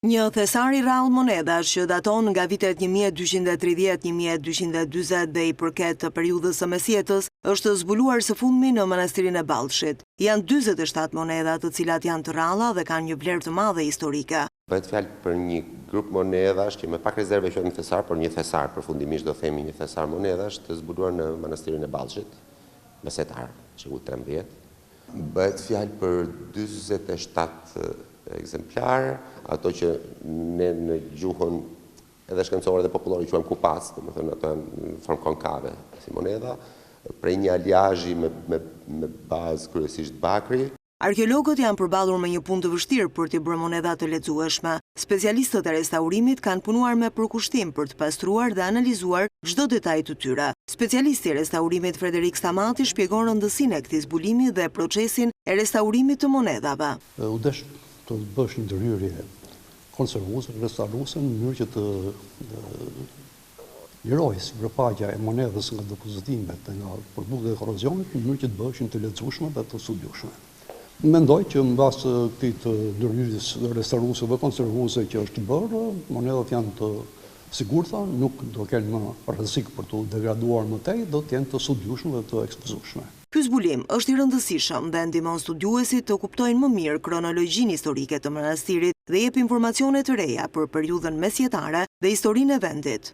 Një thesar i rrallë monedash që daton nga vitet 1230-1240 dhe i përket të periudhës së mesjetës, është zbuluar së fundmi në manastirin e Ballshit. Janë 47 moneda të cilat janë të rralla dhe kanë një vlerë të madhe historike. Bëhet fjalë për një grup monedash që me pak rezerve quhen thesar, por një thesar, përfundimisht do themi një thesar monedash të zbuluar në manastirin e Ballshit, mesetar, shekulli 13. Bëhet fjalë për 47 ekzemplar, ato që ne në gjuhën edhe shkencore dhe popullore quajmë kupas, domethënë ato janë në formë konkave si moneda, prej një aliazhi me bazë kryesisht bakri. Arkeologët janë përballur me një punë të vështirë për t'i bërë moneda të lexueshme. Specialistët e restaurimit kanë punuar me përkushtim për të pastruar dhe analizuar çdo detaj të tyre. Specialisti i restaurimit Frederik Stamati shpjegon rëndësinë e këtij zbulimi dhe procesin e restaurimit të monedave. Të bësh një ndërhyrje konservuese, restauruese në mënyrë që të lirojë sipërfaqja e monedhës nga depozitimet, nga produktet e korrozionit, në mënyrë që të bëheshin të lezetshme dhe të studiueshme. Mendoj që mbas këtij të ndërhyrjes restauruese dhe konservuese që është bërë, monedat janë të sigurta, nuk do kenë më rrezik për të degraduar më tej, do të jenë të studiueshme dhe të ekspozueshme. Ky zbulim është i rëndësishëm dhe ndihmon studiuesit të kuptojnë më mirë kronologjinë historike të manastirit dhe jep informacione të reja për periudhën mesjetare dhe historinë e vendit.